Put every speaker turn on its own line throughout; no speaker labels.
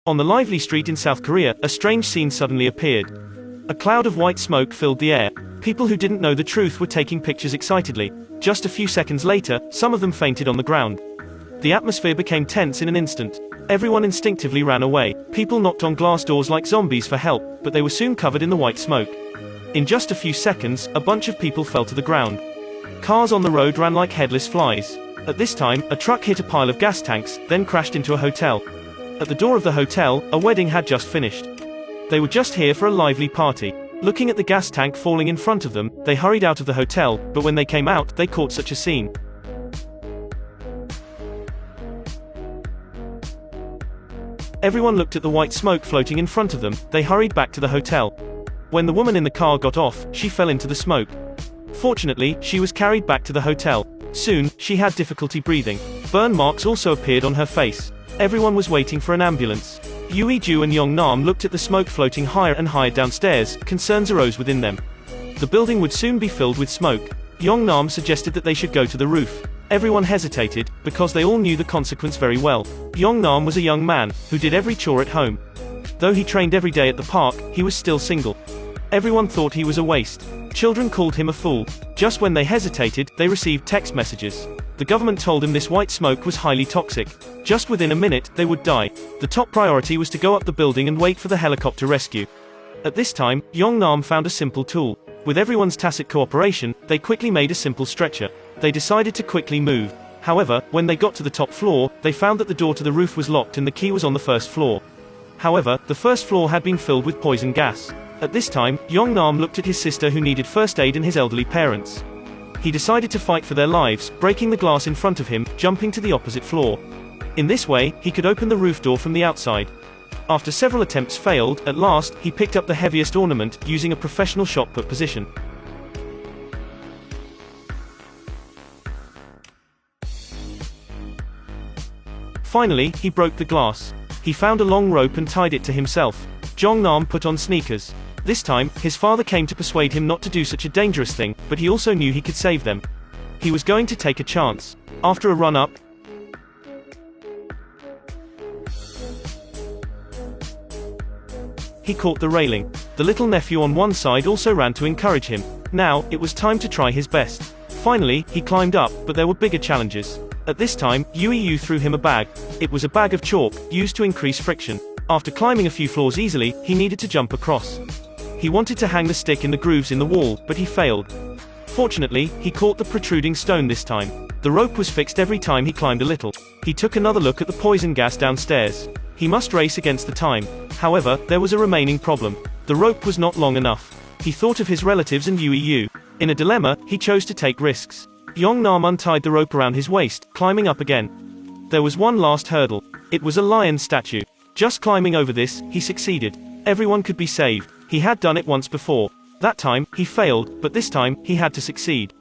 On the lively street in South Korea, a strange scene suddenly appeared. A cloud of white smoke filled the air. People who didn't know the truth were taking pictures excitedly. Just a few seconds later, some of them fainted on the ground. The atmosphere became tense in an instant. Everyone instinctively ran away. People knocked on glass doors like zombies for help, but they were soon covered in the white smoke. In just a few seconds, a bunch of people fell to the ground. Cars on the road ran like headless flies. At this time, a truck hit a pile of gas tanks, then crashed into a hotel. At the door of the hotel, a wedding had just finished. They were just here for a lively party. Looking at the gas tank falling in front of them, they hurried out of the hotel, but when they came out, they caught such a scene. Everyone looked at the white smoke floating in front of them. They hurried back to the hotel. When the woman in the car got off, she fell into the smoke. Fortunately, she was carried back to the hotel. Soon, she had difficulty breathing. Burn marks also appeared on her face. Everyone was waiting for an ambulance. Yoo-Ju and Yong-Nam looked at the smoke floating higher and higher downstairs. Concerns arose within them. The building would soon be filled with smoke. Yong-Nam suggested that they should go to the roof. Everyone hesitated, because they all knew the consequence very well. Yong-Nam was a young man, who did every chore at home. Though he trained every day at the park, he was still single. Everyone thought he was a waste. Children called him a fool. Just when they hesitated, they received text messages. The government told him this white smoke was highly toxic. Just within a minute, they would die. The top priority was to go up the building and wait for the helicopter rescue. At this time, Yong-Nam found a simple tool. With everyone's tacit cooperation, they quickly made a simple stretcher. They decided to quickly move. However, when they got to the top floor, they found that the door to the roof was locked and the key was on the first floor. However, the first floor had been filled with poison gas. At this time, Yong-Nam looked at his sister who needed first aid and his elderly parents. He decided to fight for their lives, breaking the glass in front of him, jumping to the opposite floor. In this way, he could open the roof door from the outside. After several attempts failed, at last, he picked up the heaviest ornament, using a professional shot put position. Finally, he broke the glass. He found a long rope and tied it to himself. Yong-Nam put on sneakers. This time, his father came to persuade him not to do such a dangerous thing, but he also knew he could save them. He was going to take a chance. After a run-up, he caught the railing. The little nephew on one side also ran to encourage him. Now, it was time to try his best. Finally, he climbed up, but there were bigger challenges. At this time, Yoo threw him a bag. It was a bag of chalk, used to increase friction. After climbing a few floors easily, he needed to jump across. He wanted to hang the stick in the grooves in the wall, but he failed. Fortunately, he caught the protruding stone this time. The rope was fixed every time he climbed a little. He took another look at the poison gas downstairs. He must race against the time. However, there was a remaining problem. The rope was not long enough. He thought of his relatives and Yoo. In a dilemma, he chose to take risks. Yong-Nam untied the rope around his waist, climbing up again. There was one last hurdle. It was a lion statue. Just climbing over this, he succeeded. Everyone could be saved. He had done it once before. That time, he failed, but this time, he had to succeed.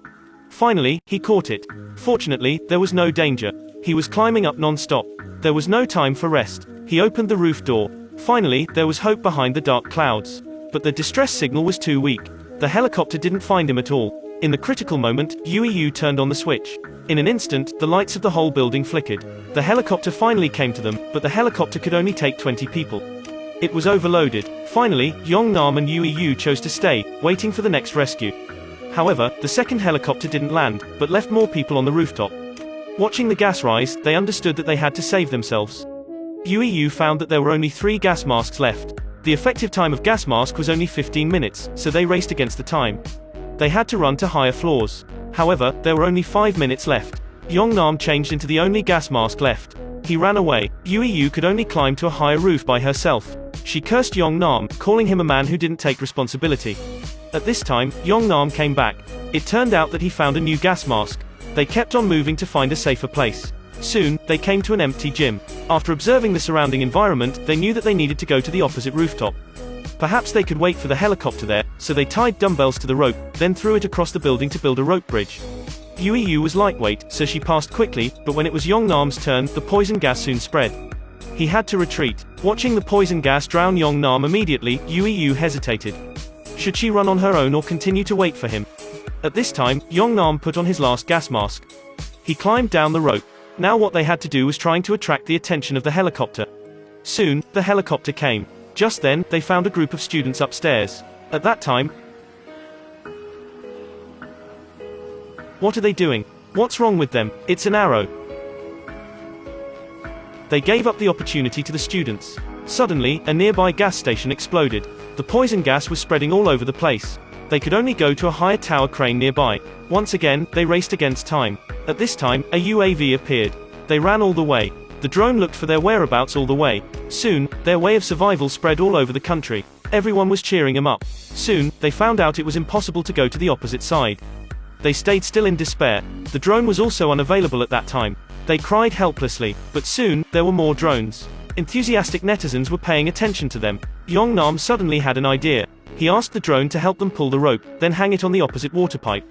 Finally, he caught it. Fortunately, there was no danger. He was climbing up non-stop. There was no time for rest. He opened the roof door. Finally, there was hope behind the dark clouds. But the distress signal was too weak. The helicopter didn't find him at all. In the critical moment, Yoo turned on the switch. In an instant, the lights of the whole building flickered. The helicopter finally came to them, but the helicopter could only take 20 people. It was overloaded. Finally, Yong-Nam and Yoo chose to stay, waiting for the next rescue. However, the second helicopter didn't land, but left more people on the rooftop. Watching the gas rise, they understood that they had to save themselves. Yoo found that there were only 3 gas masks left. The effective time of gas mask was only 15 minutes, so they raced against the time. They had to run to higher floors. However, there were only 5 minutes left. Yong-Nam changed into the only gas mask left. He ran away. Yoo could only climb to a higher roof by herself. She cursed Yong-Nam, calling him a man who didn't take responsibility. At this time, Yong-Nam came back. It turned out that he found a new gas mask. They kept on moving to find a safer place. Soon, they came to an empty gym. After observing the surrounding environment, they knew that they needed to go to the opposite rooftop. Perhaps they could wait for the helicopter there, so they tied dumbbells to the rope, then threw it across the building to build a rope bridge. Yoo was lightweight, so she passed quickly, but when it was Yong-Nam's turn, the poison gas soon spread. He had to retreat. Watching the poison gas drown Yong-Nam immediately, Yoo hesitated. Should she run on her own or continue to wait for him? At this time, Yong-Nam put on his last gas mask. He climbed down the rope. Now what they had to do was trying to attract the attention of the helicopter. Soon, the helicopter came. Just then, they found a group of students upstairs. At that time, what are they doing? What's wrong with them? It's an arrow. They gave up the opportunity to the students. Suddenly, a nearby gas station exploded. The poison gas was spreading all over the place. They could only go to a higher tower crane nearby. Once again, they raced against time. At this time, a UAV appeared. They ran all the way. The drone looked for their whereabouts all the way. Soon, their way of survival spread all over the country. Everyone was cheering them up. Soon, they found out it was impossible to go to the opposite side. They stayed still in despair. The drone was also unavailable at that time. They cried helplessly, but soon, there were more drones. Enthusiastic netizens were paying attention to them. Yongnam suddenly had an idea. He asked the drone to help them pull the rope, then hang it on the opposite water pipe.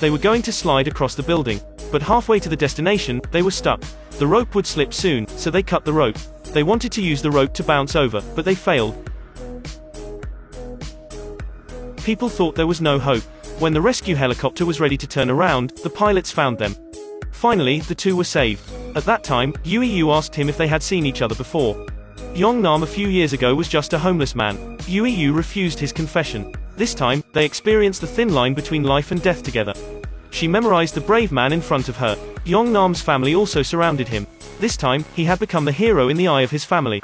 They were going to slide across the building, but halfway to the destination, they were stuck. The rope would slip soon, so they cut the rope. They wanted to use the rope to bounce over, but they failed. People thought there was no hope. When the rescue helicopter was ready to turn around, the pilots found them. Finally, the two were saved. At that time, Yu asked him if they had seen each other before. Yongnam a few years ago was just a homeless man. Yu refused his confession. This time, they experienced the thin line between life and death together. She memorized the brave man in front of her. Yongnam's family also surrounded him. This time, he had become the hero in the eye of his family.